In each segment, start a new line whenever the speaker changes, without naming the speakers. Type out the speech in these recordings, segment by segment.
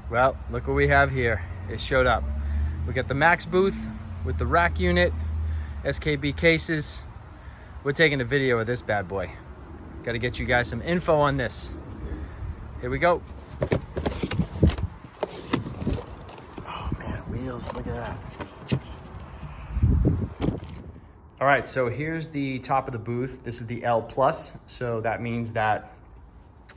Well, look what we have here. It showed up. We got the Max booth with the rack unit, SKB cases. We're taking a video of this bad boy. Got to get you guys some info on this. Here we go. Oh man, wheels, look at that. All right, so here's the top of the booth. This is the L plus. So that means that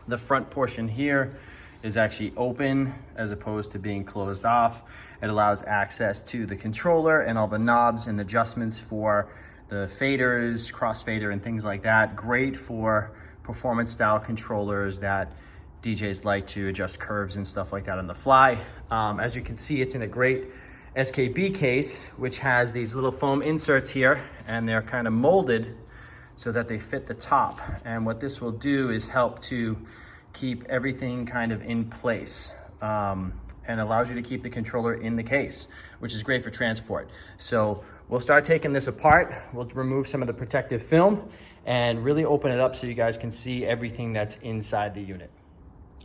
the front portion here is actually open as opposed to being closed off. It allows access to the controller and all the knobs and adjustments for the faders, crossfader and things like that. Great for performance style controllers that DJs like to adjust curves and stuff like that on the fly. As you can see, it's in a great SKB case, which has these little foam inserts here, and they're kind of molded so that they fit the top. And what this will do is help to keep everything kind of in place, and allows you to keep the controller in the case, which is great for transport. So we'll start taking this apart. We'll remove some of the protective film and really open it up so you guys can see everything that's inside the unit.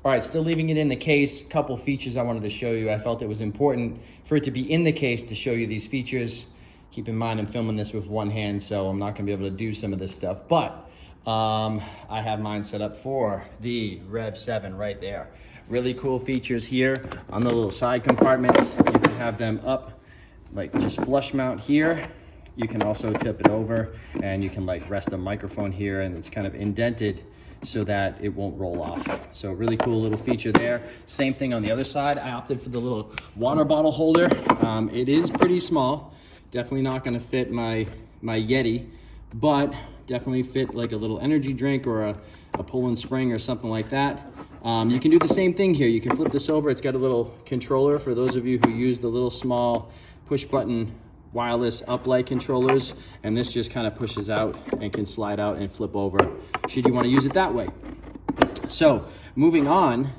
All right, still leaving it in the case. Couple features I wanted to show you. I felt it was important for it to be in the case to show you these features. Keep in mind I'm filming this with one hand, so I'm not gonna be able to do some of this stuff, but I have mine set up for the Rev7 right there. Really cool features here on the little side compartments. You can have them up, like just flush mount here. You can also tip it over and you can like rest a microphone here, and it's kind of indented so that it won't roll off. So really cool little feature there. Same thing on the other side. I opted for the little water bottle holder. It is pretty small. Definitely not gonna fit my Yeti, but definitely fit like a little energy drink or a Poland Spring or something like that. You can do the same thing here. You can flip this over. It's got a little controller for those of you who use the little small push button wireless uplight controllers, and this just kind of pushes out and can slide out and flip over should you want to use it that way. So moving on,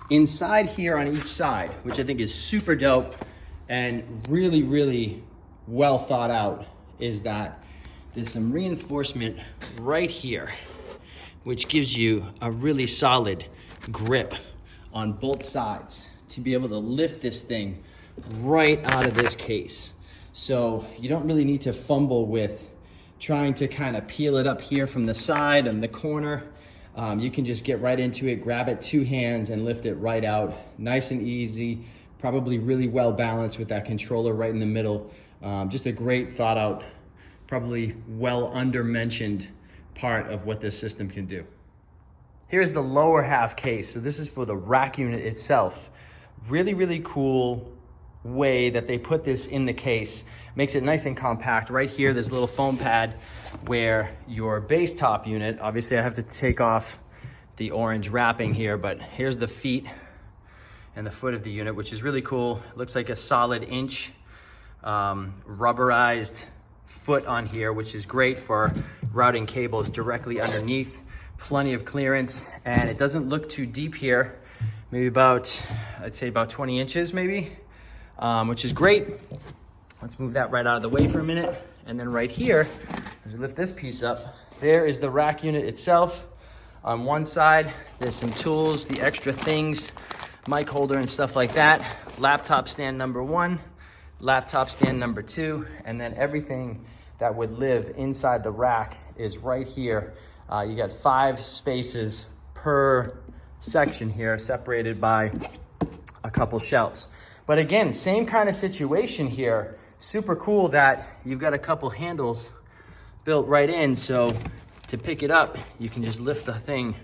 inside here on each side, which I think is super dope and really, really well thought out, is that there's some reinforcement right here, which gives you a really solid grip on both sides to be able to lift this thing right out of this case. So you don't really need to fumble with trying to kind of peel it up here from the side and the corner. You can just get right into it, grab it two hands and lift it right out. Nice and easy, probably really well balanced with that controller right in the middle. Just a great thought out, probably well under-mentioned part of what this system can do. Here's the lower half case. So this is for the rack unit itself. Really, really cool way that they put this in the case. Makes it nice and compact. Right here, there's a little foam pad where your bass top unit, obviously I have to take off the orange wrapping here, but here's the feet and the foot of the unit, which is really cool. It looks like a solid inch rubberized foot on here, which is great for routing cables directly underneath. Plenty of clearance, and it doesn't look too deep here. Maybe about, I'd say about 20 inches maybe, which is great. Let's move that right out of the way for a minute. And then right here, as we lift this piece up, there is the rack unit itself. On one side, there's some tools, the extra things, mic holder and stuff like that. Laptop stand number one, laptop stand number two, and then everything that would live inside the rack is right here. You got 5 spaces per section here, separated by a couple shelves. But again, same kind of situation here. Super cool that you've got a couple handles built right in, so to pick it up, you can just lift the thing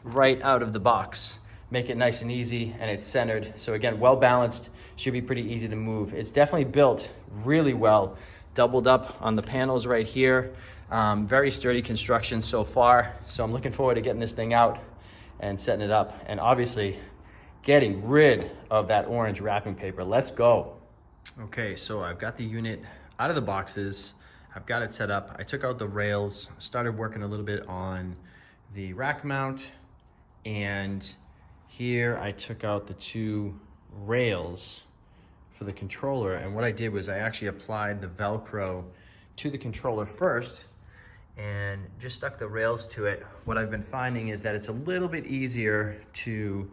right out of the box. Make it nice and easy, and it's centered. So again, well balanced, should be pretty easy to move. It's definitely built really well, doubled up on the panels right here. Very sturdy construction so far. So I'm looking forward to getting this thing out and setting it up, and obviously getting rid of that orange wrapping paper. Let's go. Okay, so I've got the unit out of the boxes. I've got it set up. I took out the rails, started working a little bit on the rack mount, and here I took out the 2 rails for the controller. And what I did was I actually applied the Velcro to the controller first and just stuck the rails to it. What I've been finding is that it's a little bit easier to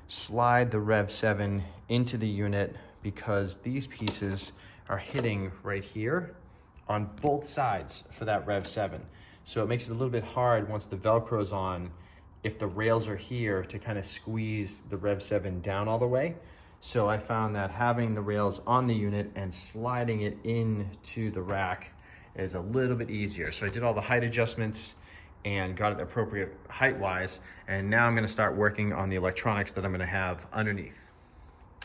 slide the Rev7 into the unit because these pieces are hitting right here on both sides for that Rev7. So it makes it a little bit hard once the Velcro's on, if the rails are here, to kind of squeeze the Rev7 down all the way. So I found that having the rails on the unit and sliding it into the rack is a little bit easier. So I did all the height adjustments and got it appropriate height-wise, and now I'm gonna start working on the electronics that I'm gonna have underneath.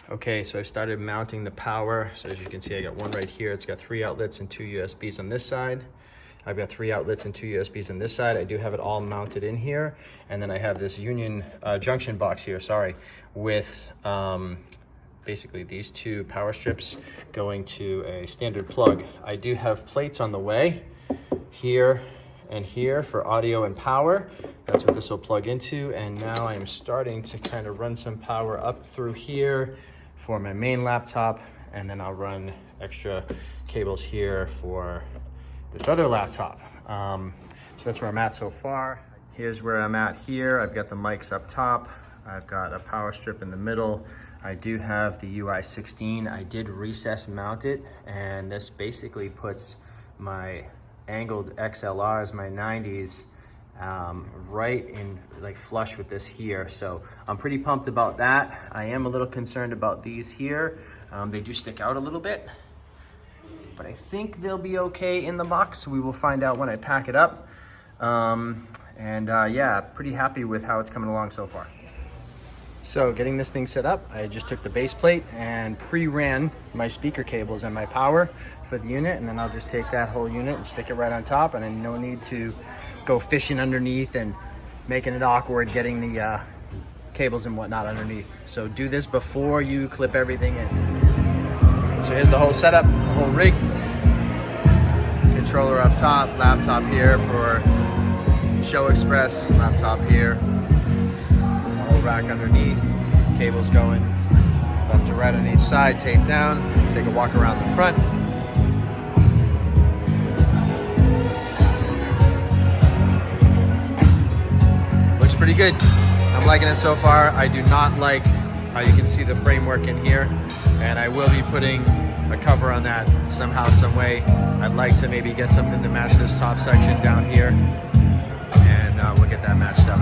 Okay, so I started mounting the power. So as you can see, I got one right here. It's got 3 outlets and 2 USBs on this side. I've got 3 outlets and 2 USBs on this side. I do have it all mounted in here. And then I have this union junction box here, with basically these 2 power strips going to a standard plug. I do have plates on the way here and here for audio and power. That's what this will plug into. And now I'm starting to kind of run some power up through here for my main laptop. And then I'll run extra cables here for this other laptop. So that's where I'm at so far. Here's where I'm at here. I've got the mics up top. I've got a power strip in the middle. I do have the Ui16. I did recess mount it, and this basically puts my angled XLRs, my 90s, right in like flush with this here. So I'm pretty pumped about that. I am a little concerned about these here. They do stick out a little bit, but I think they'll be okay in the box. We will find out when I pack it up. Yeah, pretty happy with how it's coming along so far. So getting this thing set up, I just took the base plate and pre-ran my speaker cables and my power for the unit, and then I'll just take that whole unit and stick it right on top, and then no need to go fishing underneath and making it awkward getting the cables and whatnot underneath. So do this before you clip everything in. So here's the whole setup, the whole rig. Controller up top, laptop here for Show Express, laptop here. Whole rack underneath, cables going left to right on each side, taped down. Let's take a walk around the front. Looks pretty good. I'm liking it so far. I do not like how you can see the framework in here, and I will be putting a cover on that somehow, some way. I'd like to maybe get something to match this top section down here, and we'll get that matched up.